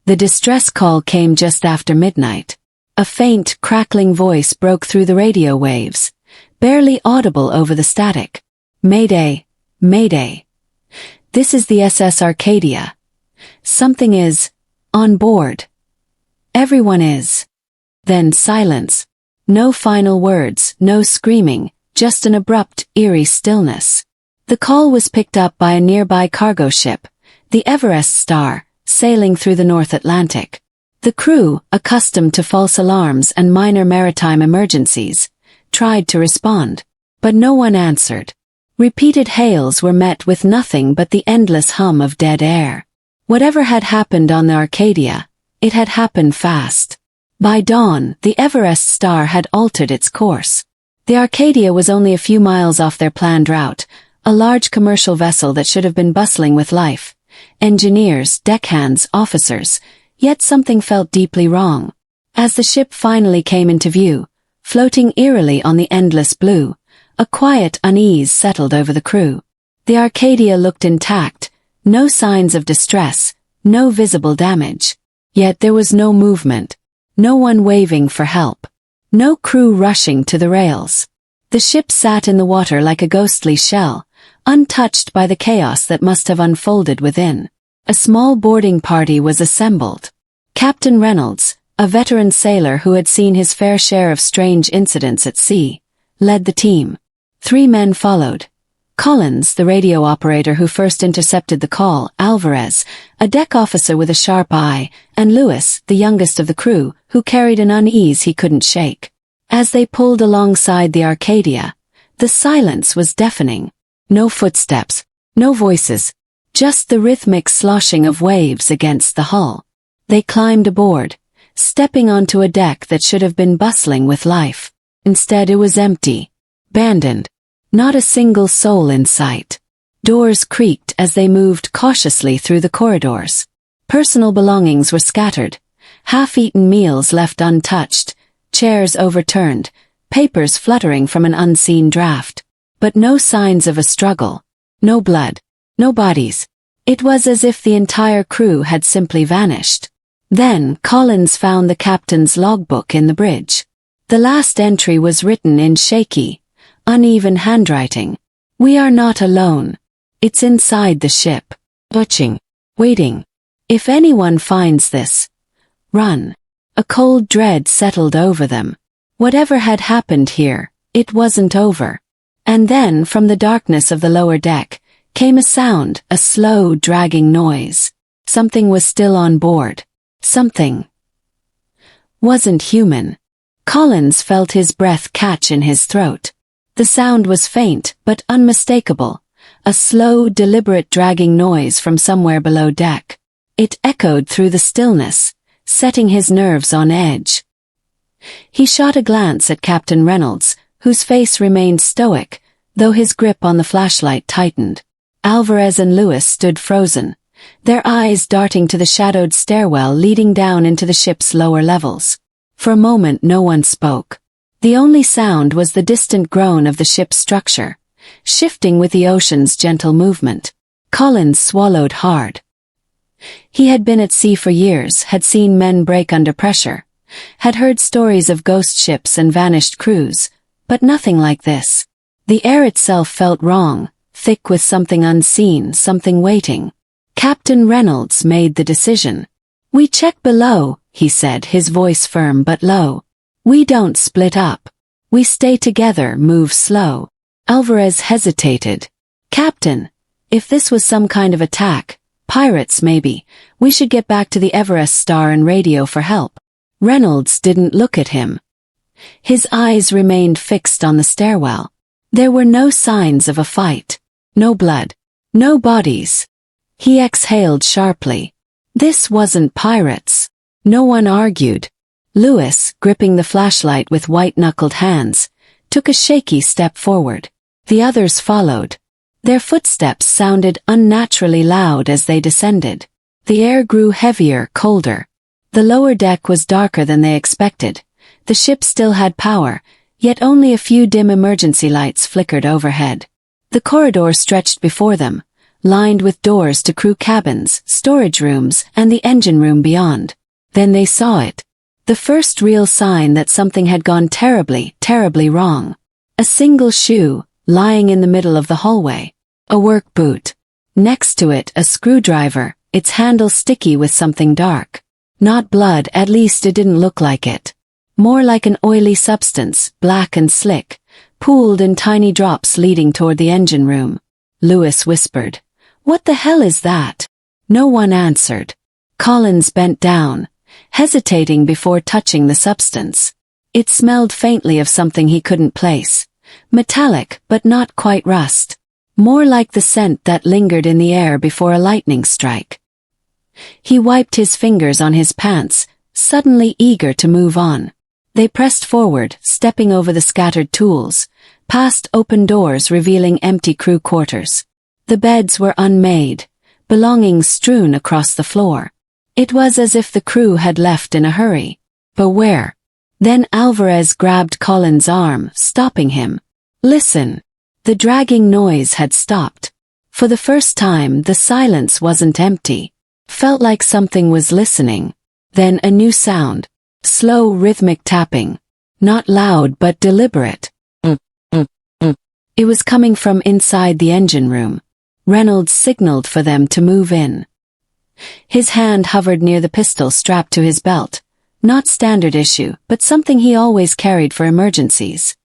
The distress call came just after midnight. A faint, crackling voice broke through the radio waves, barely audible over the static. Mayday, Mayday. This is the SS Arcadia. Something is on board. Everyone is. Then silence. No final words, no screaming, just an abrupt, eerie stillness. The call was picked up by a nearby cargo ship, the Everest Star, sailing through the North Atlantic. The crew, accustomed to false alarms and minor maritime emergencies, tried to respond. But no one answered. Repeated hails were met with nothing but the endless hum of dead air. Whatever had happened on the Arcadia, it had happened fast. By dawn, the Everest Star had altered its course. The Arcadia was only a few miles off their planned route, a large commercial vessel that should have been bustling with life. Engineers, deckhands, officers, yet something felt deeply wrong. As the ship finally came into view, floating eerily on the endless blue, a quiet unease settled over the crew. The Arcadia looked intact, no signs of distress, no visible damage. Yet there was no movement, no one waving for help, no crew rushing to the rails. The ship sat in the water like a ghostly shell, untouched by the chaos that must have unfolded within. A small boarding party was assembled. Captain Reynolds, a veteran sailor who had seen his fair share of strange incidents at sea, led the team. 3 men followed. Collins, the radio operator who first intercepted the call, Alvarez, a deck officer with a sharp eye, and Lewis, the youngest of the crew, who carried an unease he couldn't shake. As they pulled alongside the Arcadia, the silence was deafening. No footsteps, no voices, just the rhythmic sloshing of waves against the hull. They climbed aboard, stepping onto a deck that should have been bustling with life. Instead it was empty, abandoned. Not a single soul in sight. Doors creaked as they moved cautiously through the corridors. Personal belongings were scattered, half-eaten meals left untouched, chairs overturned, papers fluttering from an unseen draft. But no signs of a struggle. No blood. No bodies. It was as if the entire crew had simply vanished. Then Collins found the captain's logbook in the bridge. The last entry was written in shaky, uneven handwriting. We are not alone. It's inside the ship. Watching. Waiting. If anyone finds this, run. A cold dread settled over them. Whatever had happened here, it wasn't over. And then from the darkness of the lower deck, came a sound, a slow, dragging noise. Something was still on board. Something wasn't human. Collins felt his breath catch in his throat. The sound was faint, but unmistakable. A slow, deliberate dragging noise from somewhere below deck. It echoed through the stillness, setting his nerves on edge. He shot a glance at Captain Reynolds, whose face remained stoic, though his grip on the flashlight tightened. Alvarez and Lewis stood frozen, their eyes darting to the shadowed stairwell leading down into the ship's lower levels. For a moment no one spoke. The only sound was the distant groan of the ship's structure, shifting with the ocean's gentle movement. Collins swallowed hard. He had been at sea for years, had seen men break under pressure, had heard stories of ghost ships and vanished crews, but nothing like this. The air itself felt wrong, thick with something unseen, something waiting. Captain Reynolds made the decision. We check below, he said, his voice firm but low. We don't split up. We stay together, move slow. Alvarez hesitated. Captain, if this was some kind of attack, pirates maybe, we should get back to the Everest Star and radio for help. Reynolds didn't look at him. His eyes remained fixed on the stairwell. There were no signs of a fight. No blood. No bodies. He exhaled sharply. This wasn't pirates. No one argued. Lewis, gripping the flashlight with white-knuckled hands, took a shaky step forward. The others followed. Their footsteps sounded unnaturally loud as they descended. The air grew heavier, colder. The lower deck was darker than they expected. The ship still had power, yet only a few dim emergency lights flickered overhead. The corridor stretched before them, lined with doors to crew cabins, storage rooms, and the engine room beyond. Then they saw it. The first real sign that something had gone terribly, terribly wrong. A single shoe, lying in the middle of the hallway. A work boot. Next to it, a screwdriver, its handle sticky with something dark. Not blood, at least it didn't look like it. More like an oily substance, black and slick, pooled in tiny drops leading toward the engine room. Lewis whispered, "What the hell is that?" No one answered. Collins bent down, hesitating before touching the substance. It smelled faintly of something he couldn't place. Metallic, but not quite rust. More like the scent that lingered in the air before a lightning strike. He wiped his fingers on his pants, suddenly eager to move on. They pressed forward, stepping over the scattered tools, past open doors revealing empty crew quarters. The beds were unmade, belongings strewn across the floor. It was as if the crew had left in a hurry. But where? Then Alvarez grabbed Collins' arm, stopping him. "Listen." The dragging noise had stopped. For the first time, the silence wasn't empty. Felt like something was listening. Then a new sound. Slow rhythmic tapping. Not loud but deliberate. It was coming from inside the engine room. Reynolds signaled for them to move in. His hand hovered near the pistol strapped to his belt. Not standard issue, but something he always carried for emergencies.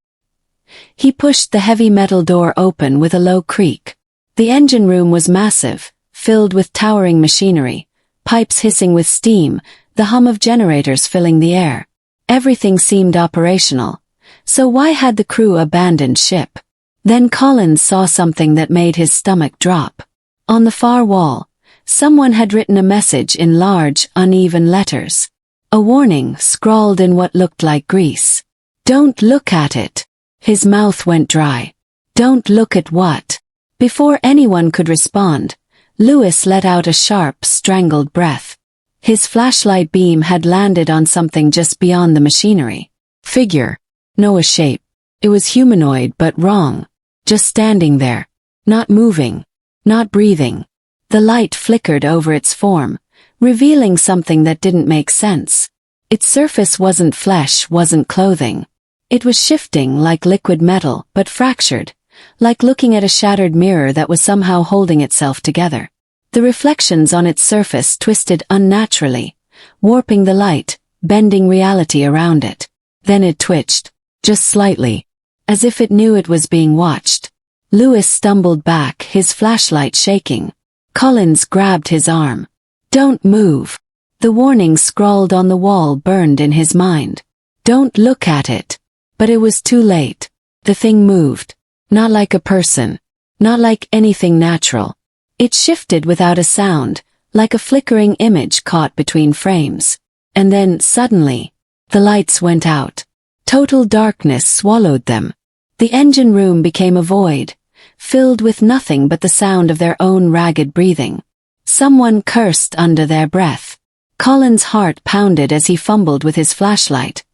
He pushed the heavy metal door open with a low creak. The engine room was massive, filled with towering machinery, pipes hissing with steam, the hum of generators filling the air. Everything seemed operational. So why had the crew abandoned ship? Then Collins saw something that made his stomach drop. On the far wall, someone had written a message in large, uneven letters. A warning scrawled in what looked like grease. "Don't look at it." His mouth went dry. "Don't look at what?" Before anyone could respond, Lewis let out a sharp, strangled breath. His flashlight beam had landed on something just beyond the machinery. Figure. No, a shape. It was humanoid but wrong. Just standing there. Not moving. Not breathing. The light flickered over its form, revealing something that didn't make sense. Its surface wasn't flesh, wasn't clothing. It was shifting like liquid metal, but fractured, like looking at a shattered mirror that was somehow holding itself together. The reflections on its surface twisted unnaturally, warping the light, bending reality around it. Then it twitched, just slightly, as if it knew it was being watched. Lewis stumbled back, his flashlight shaking. Collins grabbed his arm. "Don't move." The warning scrawled on the wall burned in his mind. "Don't look at it." But it was too late. The thing moved. Not like a person. Not like anything natural. It shifted without a sound, like a flickering image caught between frames. And then, suddenly, the lights went out. Total darkness swallowed them. The engine room became a void, filled with nothing but the sound of their own ragged breathing. Someone cursed under their breath. Colin's heart pounded as he fumbled with his flashlight.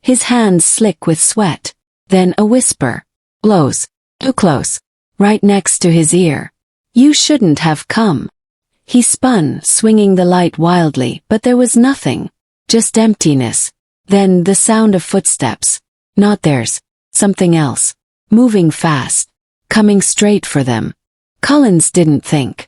His hands slick with sweat. Then a whisper. "Close. Too close." Right next to his ear. "You shouldn't have come." He spun, swinging the light wildly, but there was nothing. Just emptiness. Then the sound of footsteps. Not theirs. Something else. Moving fast. Coming straight for them. Collins didn't think.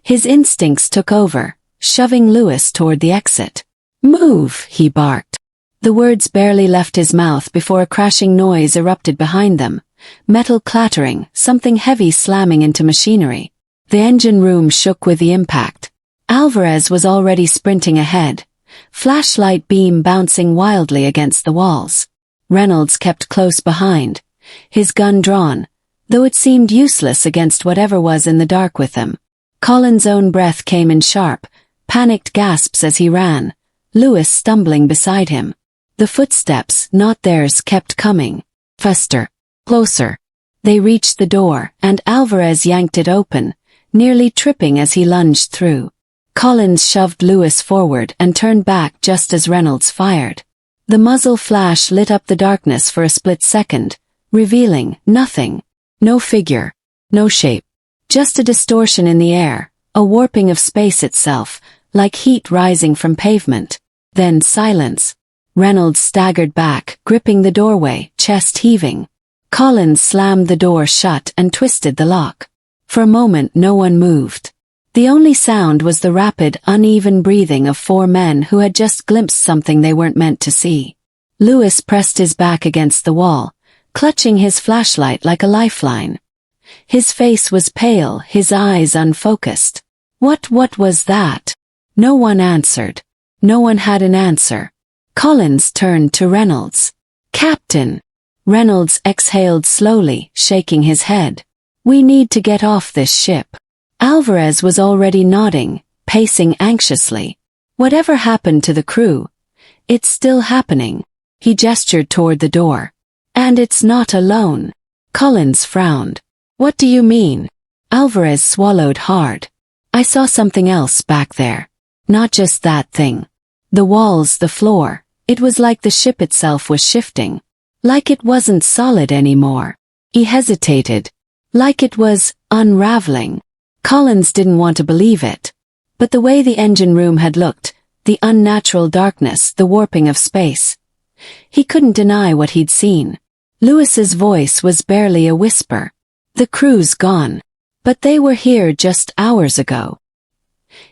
His instincts took over, shoving Lewis toward the exit. "Move," he barked. The words barely left his mouth before a crashing noise erupted behind them. Metal clattering, something heavy slamming into machinery. The engine room shook with the impact. Alvarez was already sprinting ahead, flashlight beam bouncing wildly against the walls. Reynolds kept close behind, his gun drawn, though it seemed useless against whatever was in the dark with them. Colin's own breath came in sharp, panicked gasps as he ran, Lewis stumbling beside him. The footsteps, not theirs, kept coming. Faster. Closer. They reached the door, and Alvarez yanked it open, nearly tripping as he lunged through. Collins shoved Lewis forward and turned back just as Reynolds fired. The muzzle flash lit up the darkness for a split second, revealing nothing. No figure. No shape. Just a distortion in the air, a warping of space itself, like heat rising from pavement. Then silence. Reynolds staggered back, gripping the doorway, chest heaving. Collins slammed the door shut and twisted the lock. For a moment no one moved. The only sound was the rapid, uneven breathing of four men who had just glimpsed something they weren't meant to see. Lewis pressed his back against the wall, clutching his flashlight like a lifeline. His face was pale, his eyes unfocused. What was that? No one answered. No one had an answer. Collins turned to Reynolds. "Captain." Reynolds exhaled slowly, shaking his head. "We need to get off this ship." Alvarez was already nodding, pacing anxiously. "Whatever happened to the crew? It's still happening." He gestured toward the door. "And it's not alone." Collins frowned. "What do you mean?" Alvarez swallowed hard. "I saw something else back there. Not just that thing. The walls, the floor. It was like the ship itself was shifting. Like it wasn't solid anymore." He hesitated. Like it was unraveling. Collins didn't want to believe it. But the way the engine room had looked, the unnatural darkness, the warping of space. He couldn't deny what he'd seen. Lewis's voice was barely a whisper. "The crew's gone. But they were here just hours ago."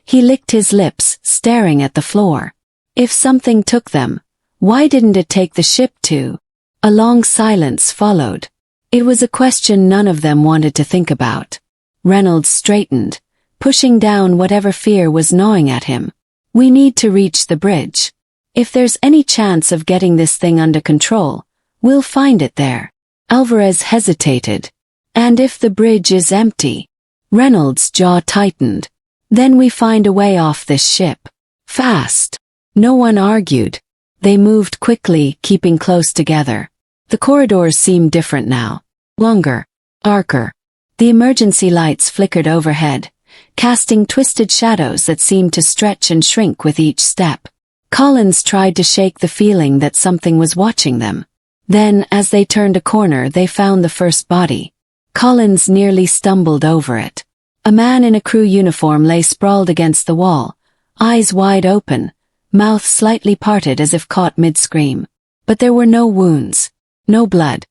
He licked his lips, staring at the floor. If something took them, why didn't it take the ship too? A long silence followed. It was a question none of them wanted to think about. Reynolds straightened, pushing down whatever fear was gnawing at him. "We need to reach the bridge. If there's any chance of getting this thing under control, we'll find it there." Alvarez hesitated. "And if the bridge is empty?" Reynolds' jaw tightened. "Then we find a way off this ship. Fast." No one argued. They moved quickly, keeping close together. The corridors seemed different now. Longer. Darker. The emergency lights flickered overhead, casting twisted shadows that seemed to stretch and shrink with each step. Collins tried to shake the feeling that something was watching them. Then, as they turned a corner, they found the first body. Collins nearly stumbled over it. A man in a crew uniform lay sprawled against the wall, eyes wide open, mouth slightly parted as if caught mid-scream. But there were no wounds, no blood.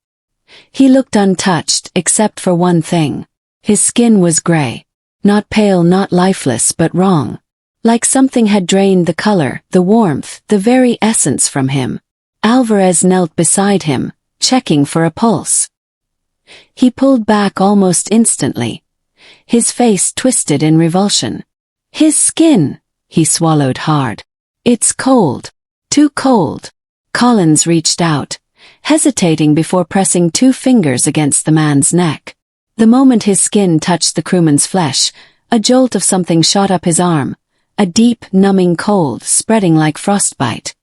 He looked untouched, except for one thing. His skin was gray. Not pale, not lifeless, but wrong. Like something had drained the color, the warmth, the very essence from him. Alvarez knelt beside him, checking for a pulse. He pulled back almost instantly. His face twisted in revulsion. "His skin!" He swallowed hard. "It's cold. Too cold." Collins reached out, hesitating before pressing 2 fingers against the man's neck. The moment his skin touched the crewman's flesh, a jolt of something shot up his arm, a deep, numbing cold spreading like frostbite.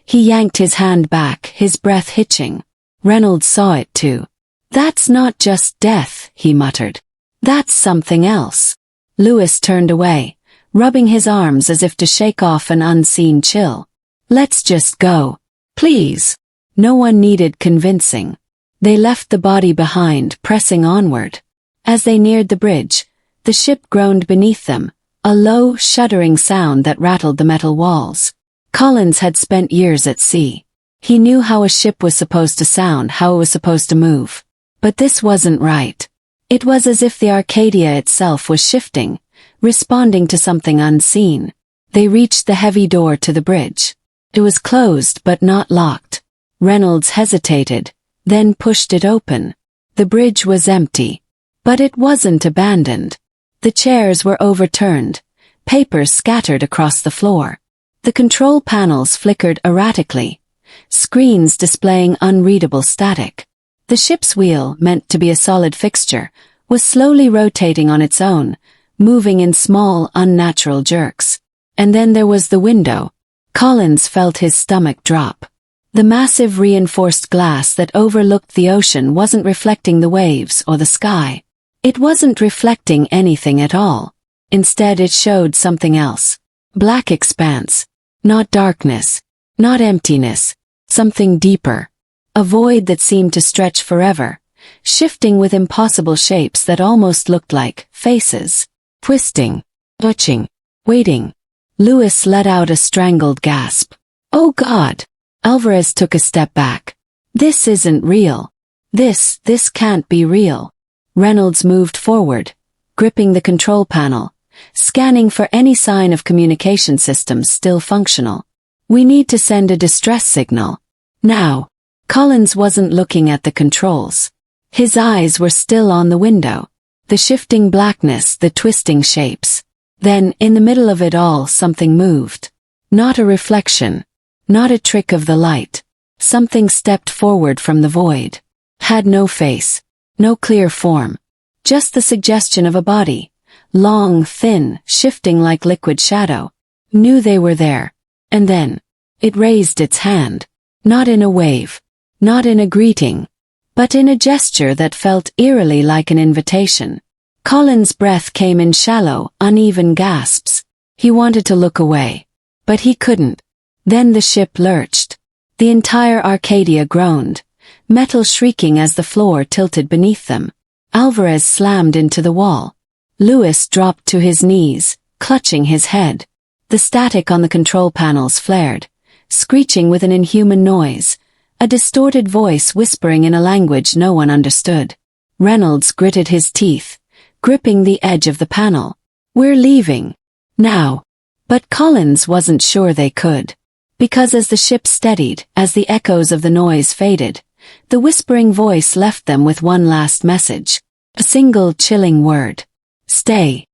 He yanked his hand back, his breath hitching. Reynolds saw it too. "That's not just death," he muttered. "That's something else." Lewis turned away, rubbing his arms as if to shake off an unseen chill. "Let's just go. Please." No one needed convincing. They left the body behind, pressing onward. As they neared the bridge, the ship groaned beneath them, a low, shuddering sound that rattled the metal walls. Collins had spent years at sea. He knew how a ship was supposed to sound, how it was supposed to move. But this wasn't right. It was as if the Arcadia itself was shifting, responding to something unseen. They reached the heavy door to the bridge. It was closed but not locked. Reynolds hesitated, then pushed it open. The bridge was empty. But it wasn't abandoned. The chairs were overturned, papers scattered across the floor. The control panels flickered erratically, screens displaying unreadable static. The ship's wheel, meant to be a solid fixture, was slowly rotating on its own, moving in small, unnatural jerks. And then there was the window. Collins felt his stomach drop. The massive reinforced glass that overlooked the ocean wasn't reflecting the waves or the sky. It wasn't reflecting anything at all. Instead, it showed something else. Black expanse. Not darkness. Not emptiness. Something deeper. A void that seemed to stretch forever, shifting with impossible shapes that almost looked like faces. Twisting, touching, waiting. Lewis let out a strangled gasp. Oh God! Alvarez took a step back. This isn't real. This can't be real. Reynolds moved forward, gripping the control panel, scanning for any sign of communication systems still functional. We need to send a distress signal. Now. Collins wasn't looking at the controls. His eyes were still on the window. The shifting blackness, the twisting shapes. Then, in the middle of it all, something moved. Not a reflection. Not a trick of the light. Something stepped forward from the void. Had no face. No clear form. Just the suggestion of a body. Long, thin, shifting like liquid shadow. Knew they were there. And then, it raised its hand. Not in a wave. Not in a greeting. But in a gesture that felt eerily like an invitation. Collins' breath came in shallow, uneven gasps. He wanted to look away. But he couldn't. Then the ship lurched. The entire Arcadia groaned, metal shrieking as the floor tilted beneath them. Alvarez slammed into the wall. Lewis dropped to his knees, clutching his head. The static on the control panels flared, screeching with an inhuman noise, a distorted voice whispering in a language no one understood. Reynolds gritted his teeth, gripping the edge of the panel. We're leaving. Now. But Collins wasn't sure they could. Because as the ship steadied, as the echoes of the noise faded, the whispering voice left them with one last message. A single chilling word. Stay.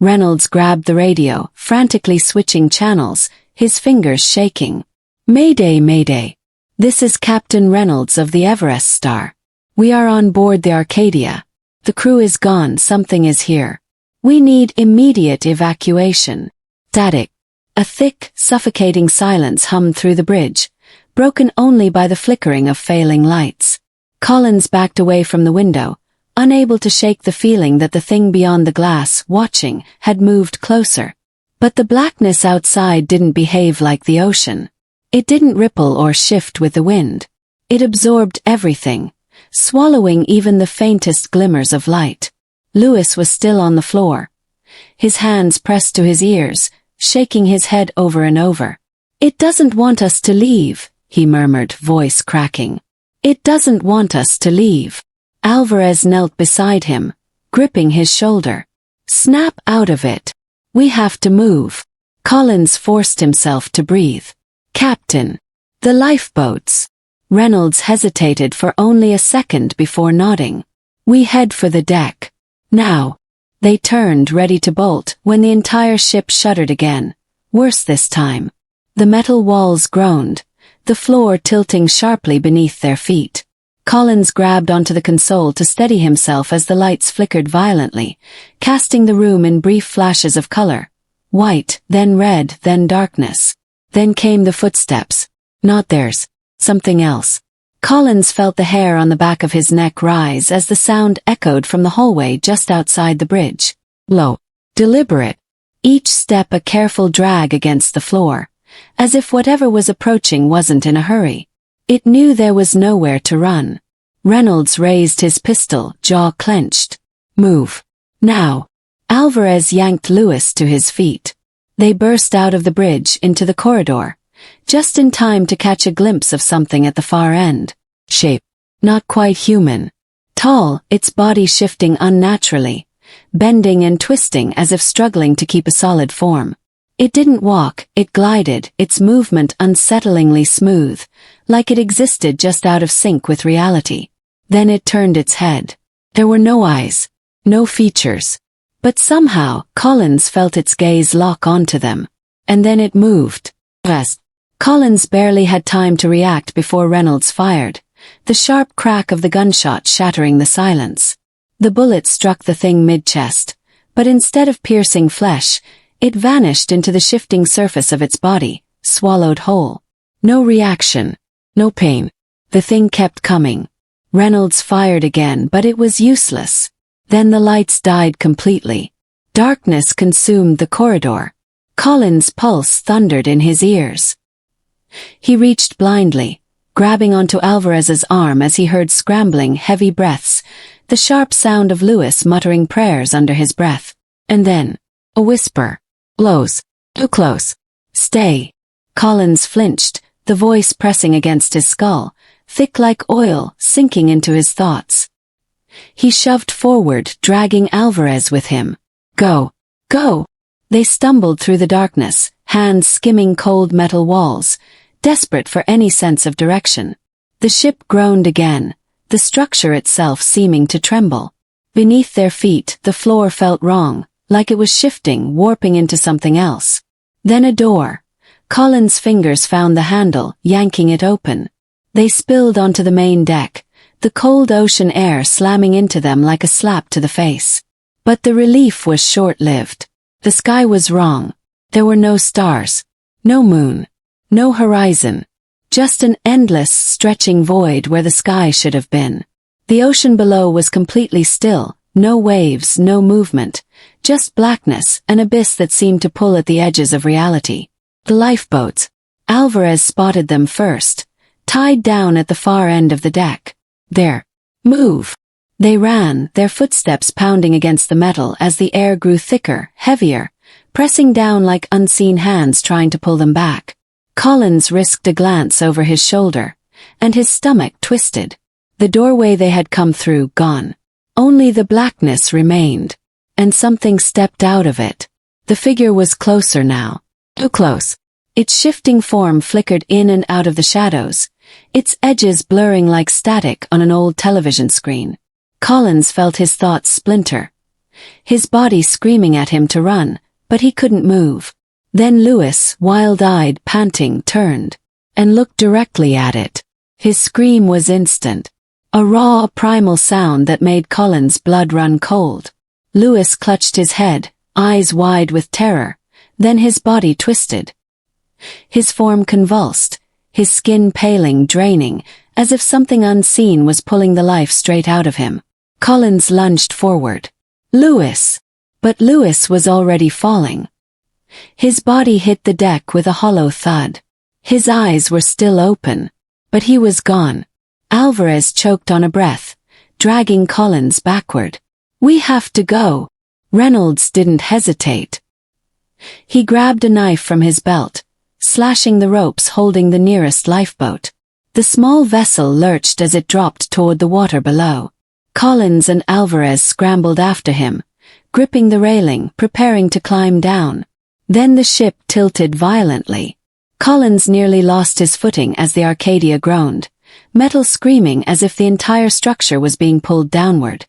Reynolds grabbed the radio, frantically switching channels, his fingers shaking. Mayday, Mayday. This is Captain Reynolds of the Everest Star. We are on board the Arcadia. The crew is gone, something is here. We need immediate evacuation. Static. A thick, suffocating silence hummed through the bridge, broken only by the flickering of failing lights. Collins backed away from the window, unable to shake the feeling that the thing beyond the glass, watching, had moved closer. But the blackness outside didn't behave like the ocean. It didn't ripple or shift with the wind. It absorbed everything, swallowing even the faintest glimmers of light. Lewis was still on the floor, his hands pressed to his ears, shaking his head over and over. It doesn't want us to leave, he murmured, voice cracking. It doesn't want us to leave. Alvarez knelt beside him, gripping his shoulder. Snap out of it. We have to move. Collins forced himself to breathe. Captain. The lifeboats. Reynolds hesitated for only a second before nodding. We head for the deck. Now. They turned, ready to bolt, when the entire ship shuddered again. Worse this time. The metal walls groaned, the floor tilting sharply beneath their feet. Collins grabbed onto the console to steady himself as the lights flickered violently, casting the room in brief flashes of color. White, then red, then darkness. Then came the footsteps. Not theirs. Something else. Collins felt the hair on the back of his neck rise as the sound echoed from the hallway just outside the bridge. Low. Deliberate. Each step a careful drag against the floor, as if whatever was approaching wasn't in a hurry. It knew there was nowhere to run. Reynolds raised his pistol, jaw clenched. Move. Now. Alvarez yanked Lewis to his feet. They burst out of the bridge into the corridor, just in time to catch a glimpse of something at the far end. Shape. Not quite human. Tall, its body shifting unnaturally, bending and twisting as if struggling to keep a solid form. It didn't walk, it glided, its movement unsettlingly smooth, like it existed just out of sync with reality. Then it turned its head. There were no eyes, no features. But somehow, Collins felt its gaze lock onto them. And then it moved. West. Collins barely had time to react before Reynolds fired, the sharp crack of the gunshot shattering the silence. The bullet struck the thing mid-chest, but instead of piercing flesh, it vanished into the shifting surface of its body, swallowed whole. No reaction. No pain. The thing kept coming. Reynolds fired again, but it was useless. Then the lights died completely. Darkness consumed the corridor. Collins' pulse thundered in his ears. He reached blindly, grabbing onto Alvarez's arm as he heard scrambling, heavy breaths, the sharp sound of Lewis muttering prayers under his breath. And then, a whisper. Close. Too close. Stay. Collins flinched, the voice pressing against his skull, thick like oil, sinking into his thoughts. He shoved forward, dragging Alvarez with him. Go. Go. They stumbled through the darkness, hands skimming cold metal walls, desperate for any sense of direction. The ship groaned again, the structure itself seeming to tremble. Beneath their feet, the floor felt wrong, like it was shifting, warping into something else. Then a door. Collins' fingers found the handle, yanking it open. They spilled onto the main deck, the cold ocean air slamming into them like a slap to the face. But the relief was short-lived. The sky was wrong. There were no stars, no moon, no horizon. Just an endless, stretching void where the sky should have been. The ocean below was completely still, no waves, no movement, just blackness, an abyss that seemed to pull at the edges of reality. The lifeboats. Alvarez spotted them first, tied down at the far end of the deck. There. Move. They ran, their footsteps pounding against the metal as the air grew thicker, heavier, pressing down like unseen hands trying to pull them back. Collins risked a glance over his shoulder, and his stomach twisted. The doorway they had come through gone. Only the blackness remained, and something stepped out of it. The figure was closer now. Too close. Its shifting form flickered in and out of the shadows, its edges blurring like static on an old television screen. Collins felt his thoughts splinter. His body screaming at him to run, but he couldn't move. Then Lewis, wild-eyed, panting, turned and looked directly at it. His scream was instant. A raw, primal sound that made Collins' blood run cold. Lewis clutched his head, eyes wide with terror. Then his body twisted. His form convulsed, his skin paling, draining, as if something unseen was pulling the life straight out of him. Collins lunged forward. Lewis! But Lewis was already falling. His body hit the deck with a hollow thud. His eyes were still open, but he was gone. Alvarez choked on a breath, dragging Collins backward. We have to go. Reynolds didn't hesitate. He grabbed a knife from his belt, slashing the ropes holding the nearest lifeboat. The small vessel lurched as it dropped toward the water below. Collins and Alvarez scrambled after him, gripping the railing, preparing to climb down. Then the ship tilted violently. Collins nearly lost his footing as the Arcadia groaned, metal screaming as if the entire structure was being pulled downward.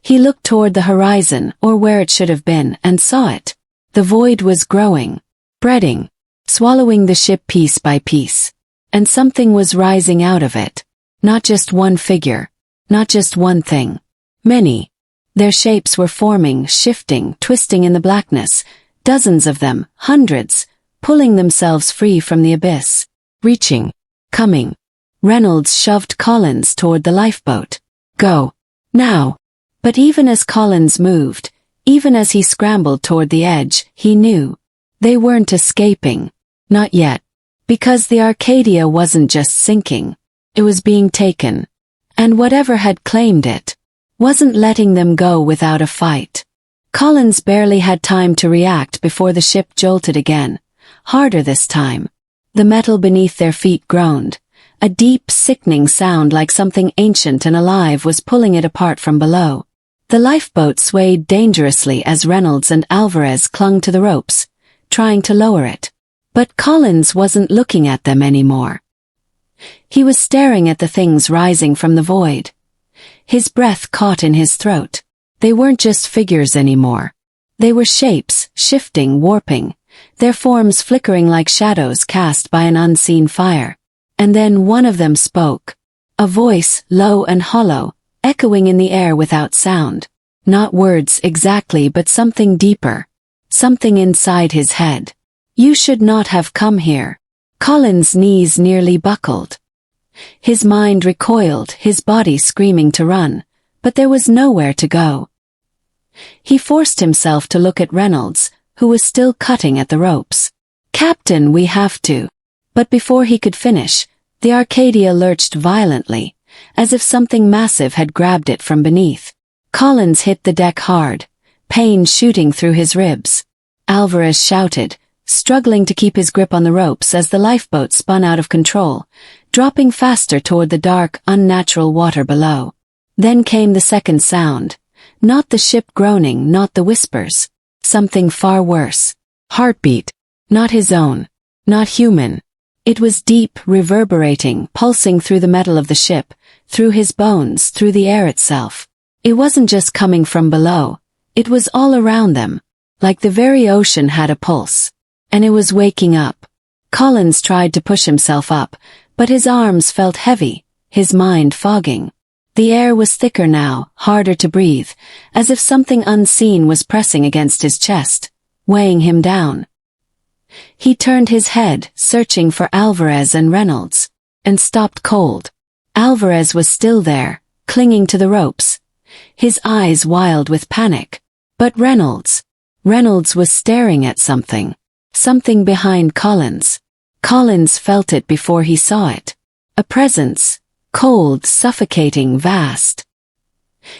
He looked toward the horizon, or where it should have been, and saw it. The void was growing, spreading, swallowing the ship piece by piece. And something was rising out of it. Not just one figure, not just one thing. Many. Their shapes were forming, shifting, twisting in the blackness, dozens of them, hundreds, pulling themselves free from the abyss. Reaching. Coming. Reynolds shoved Collins toward the lifeboat. Go. Now. But even as Collins moved, even as he scrambled toward the edge, he knew. They weren't escaping. Not yet. Because the Arcadia wasn't just sinking. It was being taken. And whatever had claimed it wasn't letting them go without a fight. Collins barely had time to react before the ship jolted again, harder this time. The metal beneath their feet groaned, a deep, sickening sound like something ancient and alive was pulling it apart from below. The lifeboat swayed dangerously as Reynolds and Alvarez clung to the ropes, trying to lower it. But Collins wasn't looking at them anymore. He was staring at the things rising from the void. His breath caught in his throat. They weren't just figures anymore. They were shapes, shifting, warping, their forms flickering like shadows cast by an unseen fire. And then one of them spoke. A voice, low and hollow, echoing in the air without sound. Not words exactly, but something deeper. Something inside his head. You should not have come here. Collins' knees nearly buckled. His mind recoiled, his body screaming to run, but there was nowhere to go. He forced himself to look at Reynolds, who was still cutting at the ropes. Captain, we have to. But before he could finish, the Arcadia lurched violently, as if something massive had grabbed it from beneath. Collins hit the deck hard, pain shooting through his ribs. Alvarez shouted, struggling to keep his grip on the ropes as the lifeboat spun out of control, dropping faster toward the dark, unnatural water below. Then came the second sound. Not the ship groaning, not the whispers. Something far worse. Heartbeat. Not his own. Not human. It was deep, reverberating, pulsing through the metal of the ship, through his bones, through the air itself. It wasn't just coming from below. It was all around them. Like the very ocean had a pulse. And it was waking up. Collins tried to push himself up, but his arms felt heavy, his mind fogging. The air was thicker now, harder to breathe, as if something unseen was pressing against his chest, weighing him down. He turned his head, searching for Alvarez and Reynolds, and stopped cold. Alvarez was still there, clinging to the ropes, his eyes wild with panic. But Reynolds was staring at something. Something behind Collins. Collins felt it before he saw it. A presence. Cold, suffocating, vast.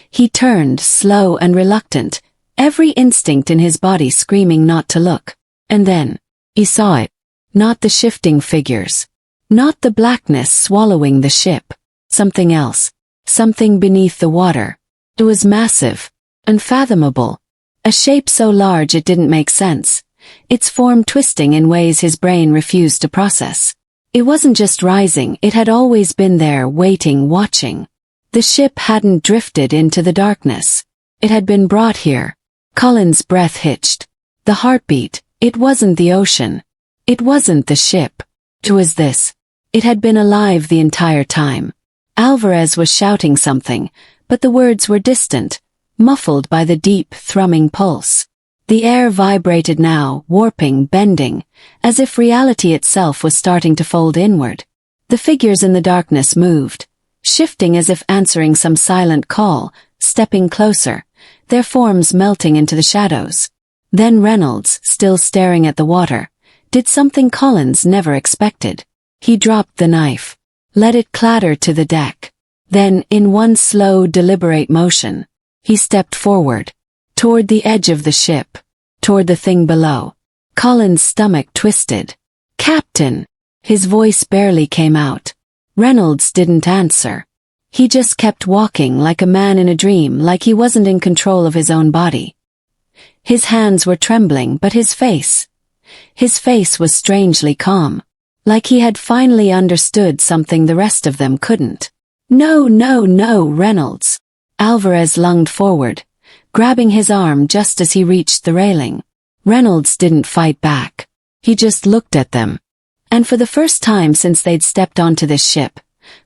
He turned, slow and reluctant, every instinct in his body screaming not to look. And then, he saw it. Not the shifting figures. Not the blackness swallowing the ship. Something else. Something beneath the water. It was massive. Unfathomable. A shape so large it didn't make sense. Its form twisting in ways his brain refused to process. It wasn't just rising, it had always been there, waiting, watching. The ship hadn't drifted into the darkness. It had been brought here. Collins' breath hitched. The heartbeat. It wasn't the ocean. It wasn't the ship. It was this. It had been alive the entire time. Alvarez was shouting something, but the words were distant, muffled by the deep, thrumming pulse. The air vibrated now, warping, bending, as if reality itself was starting to fold inward. The figures in the darkness moved, shifting as if answering some silent call, stepping closer, their forms melting into the shadows. Then Reynolds, still staring at the water, did something Collins never expected. He dropped the knife, let it clatter to the deck. Then, in one slow, deliberate motion, he stepped forward, toward the edge of the ship, toward the thing below. Collins' stomach twisted. "Captain!" His voice barely came out. Reynolds didn't answer. He just kept walking like a man in a dream, like he wasn't in control of his own body. His hands were trembling, but his face was strangely calm. Like he had finally understood something the rest of them couldn't. "No, no, no, Reynolds!" Alvarez lunged forward, grabbing his arm just as he reached the railing. Reynolds didn't fight back. He just looked at them. And for the first time since they'd stepped onto this ship,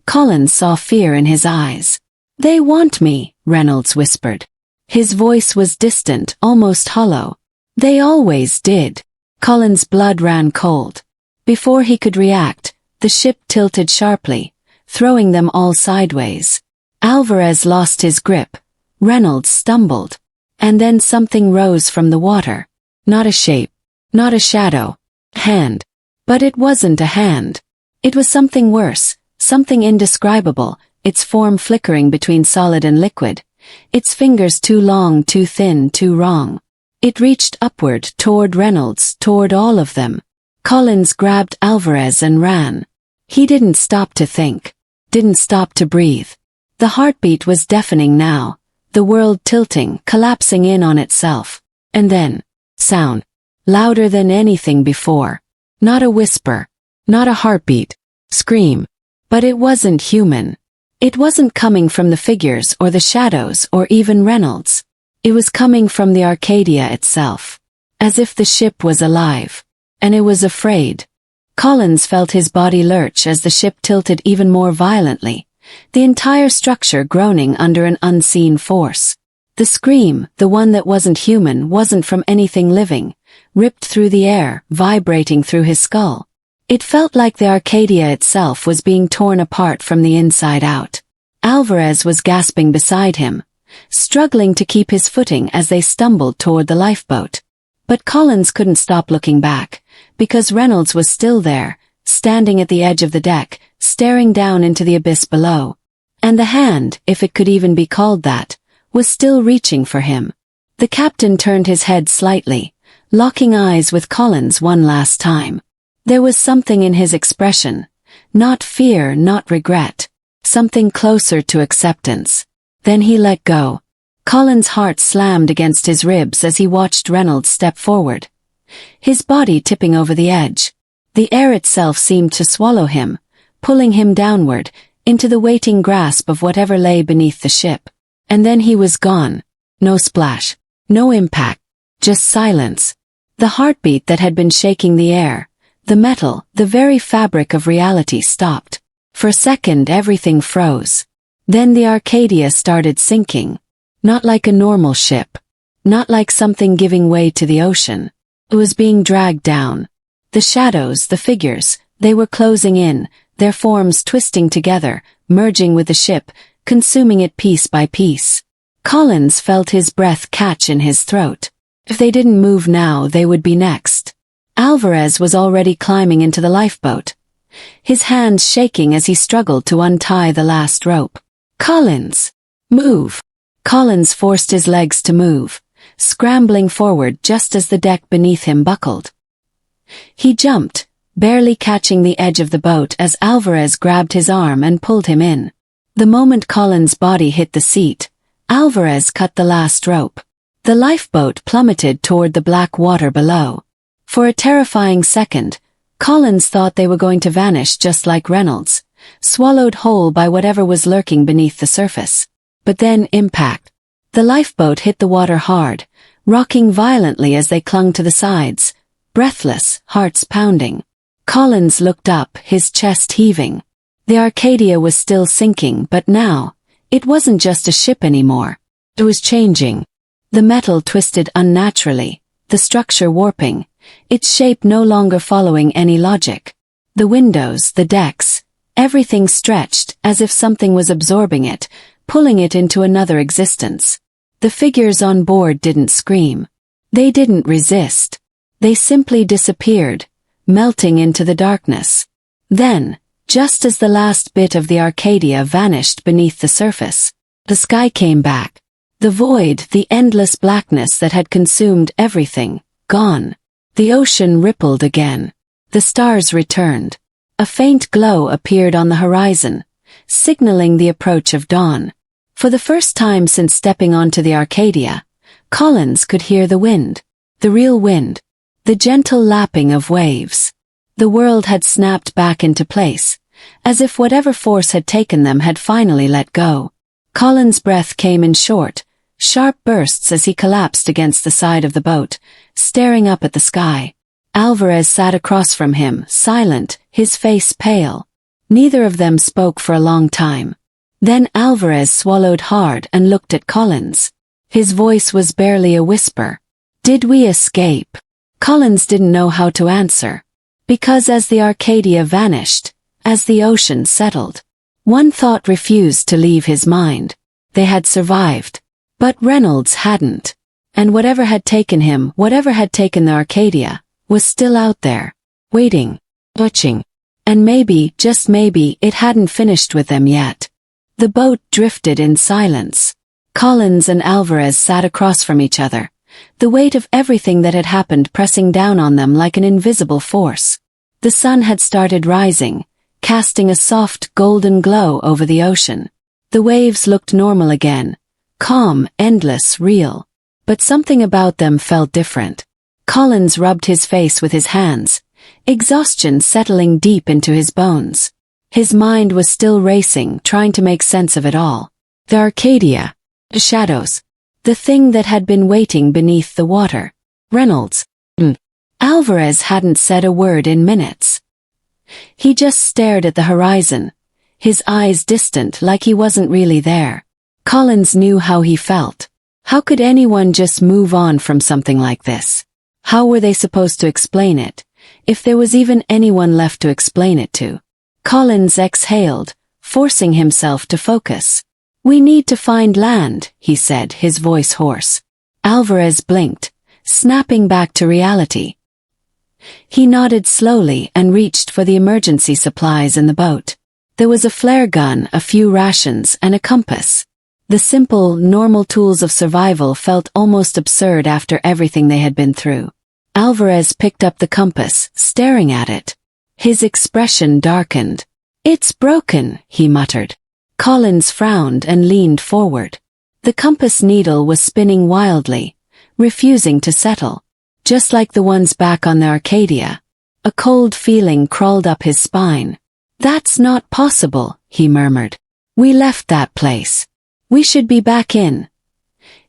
Collins saw fear in his eyes. "They want me," Reynolds whispered. His voice was distant, almost hollow. "They always did." Collins' blood ran cold. Before he could react, the ship tilted sharply, throwing them all sideways. Alvarez lost his grip. Reynolds stumbled. And then something rose from the water. Not a shape. Not a shadow. Hand. But it wasn't a hand. It was something worse, something indescribable, its form flickering between solid and liquid, its fingers too long, too thin, too wrong. It reached upward, toward Reynolds, toward all of them. Collins grabbed Alvarez and ran. He didn't stop to think. Didn't stop to breathe. The heartbeat was deafening now, the world tilting, collapsing in on itself. And then, sound. Louder than anything before. Not a whisper. Not a heartbeat. Scream. But it wasn't human. It wasn't coming from the figures or the shadows or even Reynolds. It was coming from the Arcadia itself. As if the ship was alive. And it was afraid. Collins felt his body lurch as the ship tilted even more violently, the entire structure groaning under an unseen force. The scream, the one that wasn't human, wasn't from anything living, ripped through the air, vibrating through his skull. It felt like the Arcadia itself was being torn apart from the inside out. Alvarez was gasping beside him, struggling to keep his footing as they stumbled toward the lifeboat. But Collins couldn't stop looking back, because Reynolds was still there, standing at the edge of the deck, staring down into the abyss below. And the hand, if it could even be called that, was still reaching for him. The captain turned his head slightly, locking eyes with Collins one last time. There was something in his expression. Not fear, not regret. Something closer to acceptance. Then he let go. Collins' heart slammed against his ribs as he watched Reynolds step forward. His body tipping over the edge. The air itself seemed to swallow him, pulling him downward, into the waiting grasp of whatever lay beneath the ship. And then he was gone. No splash. No impact. Just silence. The heartbeat that had been shaking the air, the metal, the very fabric of reality stopped. For a second everything froze. Then the Arcadia started sinking. Not like a normal ship. Not like something giving way to the ocean. It was being dragged down. The shadows, the figures, they were closing in, their forms twisting together, merging with the ship, consuming it piece by piece. Collins felt his breath catch in his throat. If they didn't move now, they would be next. Alvarez was already climbing into the lifeboat. His hands shaking as he struggled to untie the last rope. Collins! Move! Collins forced his legs to move, scrambling forward just as the deck beneath him buckled. He jumped, barely catching the edge of the boat as Alvarez grabbed his arm and pulled him in. The moment Collins' body hit the seat, Alvarez cut the last rope. The lifeboat plummeted toward the black water below. For a terrifying second, Collins thought they were going to vanish just like Reynolds, swallowed whole by whatever was lurking beneath the surface. But then impact. The lifeboat hit the water hard, rocking violently as they clung to the sides, breathless, hearts pounding. Collins looked up, his chest heaving. The Arcadia was still sinking, but now, it wasn't just a ship anymore. It was changing. The metal twisted unnaturally, the structure warping, its shape no longer following any logic. The windows, the decks, everything stretched as if something was absorbing it, pulling it into another existence. The figures on board didn't scream. They didn't resist. They simply disappeared, melting into the darkness. Then, just as the last bit of the Arcadia vanished beneath the surface, the sky came back. The void, the endless blackness that had consumed everything, gone. The ocean rippled again. The stars returned. A faint glow appeared on the horizon, signaling the approach of dawn. For the first time since stepping onto the Arcadia, Collins could hear the wind. The real wind. The gentle lapping of waves. The world had snapped back into place, as if whatever force had taken them had finally let go. Collins' breath came in short, sharp bursts as he collapsed against the side of the boat, staring up at the sky. Alvarez sat across from him, silent, his face pale. Neither of them spoke for a long time. Then Alvarez swallowed hard and looked at Collins. His voice was barely a whisper. "Did we escape?" Collins didn't know how to answer. Because as the Arcadia vanished, as the ocean settled, one thought refused to leave his mind. They had survived. But Reynolds hadn't. And whatever had taken him, whatever had taken the Arcadia, was still out there, waiting, watching. And maybe, just maybe, it hadn't finished with them yet. The boat drifted in silence. Collins and Alvarez sat across from each other, the weight of everything that had happened pressing down on them like an invisible force. The sun had started rising, casting a soft golden glow over the ocean. The waves looked normal again. Calm, endless, real. But something about them felt different. Collins rubbed his face with his hands, exhaustion settling deep into his bones. His mind was still racing, trying to make sense of it all. The Arcadia. The shadows. The thing that had been waiting beneath the water. Reynolds. Alvarez hadn't said a word in minutes. He just stared at the horizon, his eyes distant like he wasn't really there. Collins knew how he felt. How could anyone just move on from something like this? How were they supposed to explain it, if there was even anyone left to explain it to? Collins exhaled, forcing himself to focus. "We need to find land," he said, his voice hoarse. Alvarez blinked, snapping back to reality. He nodded slowly and reached for the emergency supplies in the boat. There was a flare gun, a few rations, and a compass. The simple, normal tools of survival felt almost absurd after everything they had been through. Alvarez picked up the compass, staring at it. His expression darkened. "It's broken," he muttered. Collins frowned and leaned forward. The compass needle was spinning wildly, refusing to settle. Just like the ones back on the Arcadia. A cold feeling crawled up his spine. "That's not possible," he murmured. "We left that place. We should be back in."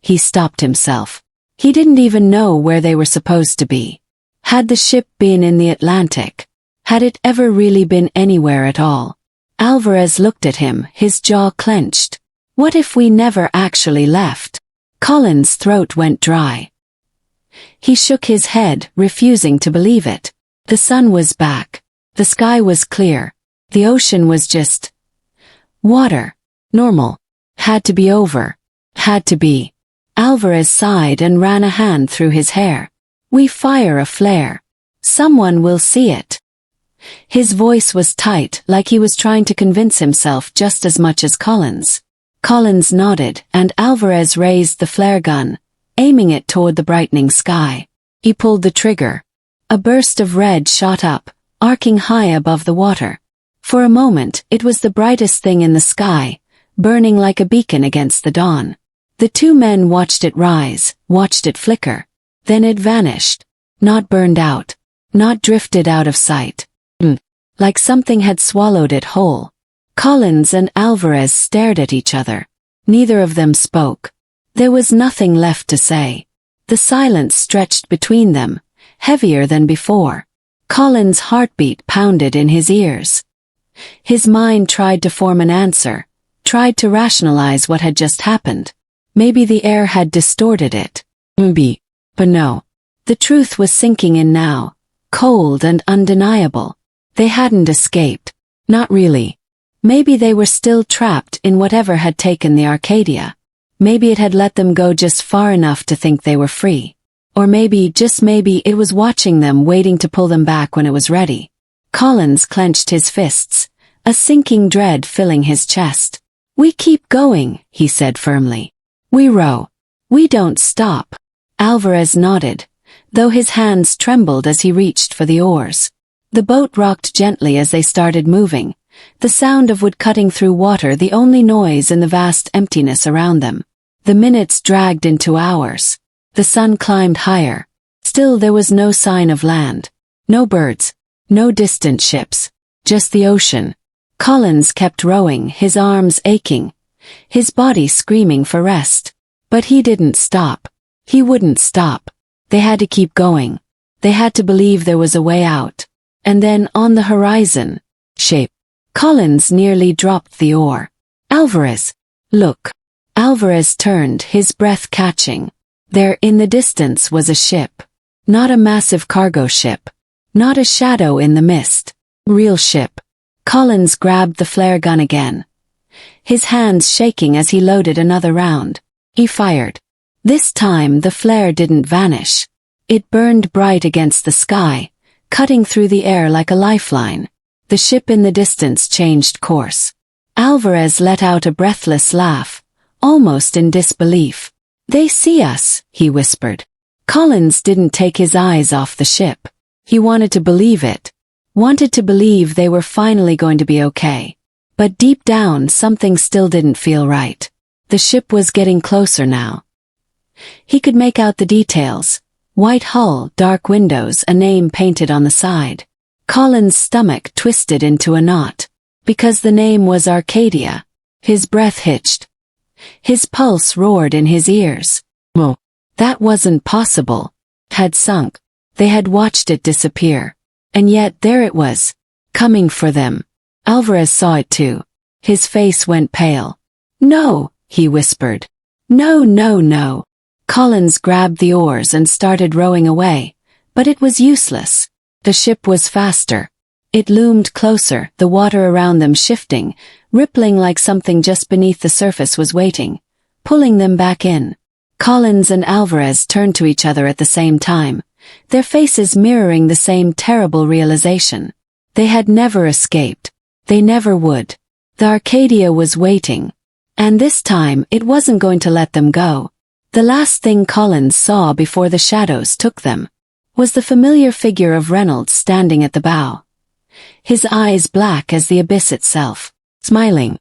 He stopped himself. He didn't even know where they were supposed to be. Had the ship been in the Atlantic? Had it ever really been anywhere at all? Alvarez looked at him, his jaw clenched. What if we never actually left? Collins' throat went dry. He shook his head, refusing to believe it. The sun was back. The sky was clear. The ocean was just water. Normal. Had to be over. Had to be. Alvarez sighed and ran a hand through his hair. "We fire a flare. Someone will see it." His voice was tight, like he was trying to convince himself just as much as Collins. Collins nodded, and Alvarez raised the flare gun, aiming it toward the brightening sky. He pulled the trigger. A burst of red shot up, arcing high above the water. For a moment, it was the brightest thing in the sky, burning like a beacon against the dawn. The two men watched it rise, watched it flicker. Then it vanished. Not burned out. Not drifted out of sight. Like something had swallowed it whole. Collins and Alvarez stared at each other. Neither of them spoke. There was nothing left to say. The silence stretched between them, heavier than before. Collins' heartbeat pounded in his ears. His mind tried to form an answer, tried to rationalize what had just happened. Maybe the air had distorted it. Maybe. But no. The truth was sinking in now, cold and undeniable. They hadn't escaped. Not really. Maybe they were still trapped in whatever had taken the Arcadia. Maybe it had let them go just far enough to think they were free. Or maybe, just maybe, it was watching them, waiting to pull them back when it was ready. Collins clenched his fists, a sinking dread filling his chest. "We keep going," he said firmly. "We row. We don't stop." Alvarez nodded, though his hands trembled as he reached for the oars. The boat rocked gently as they started moving, the sound of wood cutting through water the only noise in the vast emptiness around them. The minutes dragged into hours. The sun climbed higher. Still there was no sign of land. No birds. No distant ships. Just the ocean. Collins kept rowing, his arms aching, his body screaming for rest. But he didn't stop. He wouldn't stop. They had to keep going. They had to believe there was a way out. And then, on the horizon, shape. Collins nearly dropped the oar. "Alvarez, look." Alvarez turned, his breath catching. There, in the distance, was a ship. Not a massive cargo ship. Not a shadow in the mist. Real ship. Collins grabbed the flare gun again. His hands shaking as he loaded another round. He fired. This time the flare didn't vanish. It burned bright against the sky, cutting through the air like a lifeline. The ship in the distance changed course. Alvarez let out a breathless laugh, almost in disbelief. "They see us," he whispered. Collins didn't take his eyes off the ship. He wanted to believe it. Wanted to believe they were finally going to be okay. But deep down something still didn't feel right. The ship was getting closer now. He could make out the details. White hull, dark windows, a name painted on the side. Collins' stomach twisted into a knot. Because the name was Arcadia. His breath hitched. His pulse roared in his ears. Whoa. That wasn't possible. Had sunk. They had watched it disappear. And yet there it was. Coming for them. Alvarez saw it too. His face went pale. "No," he whispered. "No, no, no." Collins grabbed the oars and started rowing away, but it was useless. The ship was faster. It loomed closer, the water around them shifting, rippling like something just beneath the surface was waiting, pulling them back in. Collins and Alvarez turned to each other at the same time, their faces mirroring the same terrible realization. They had never escaped. They never would. The Arcadia was waiting. And this time it wasn't going to let them go. The last thing Collins saw before the shadows took them was the familiar figure of Reynolds standing at the bow. His eyes black as the abyss itself, smiling.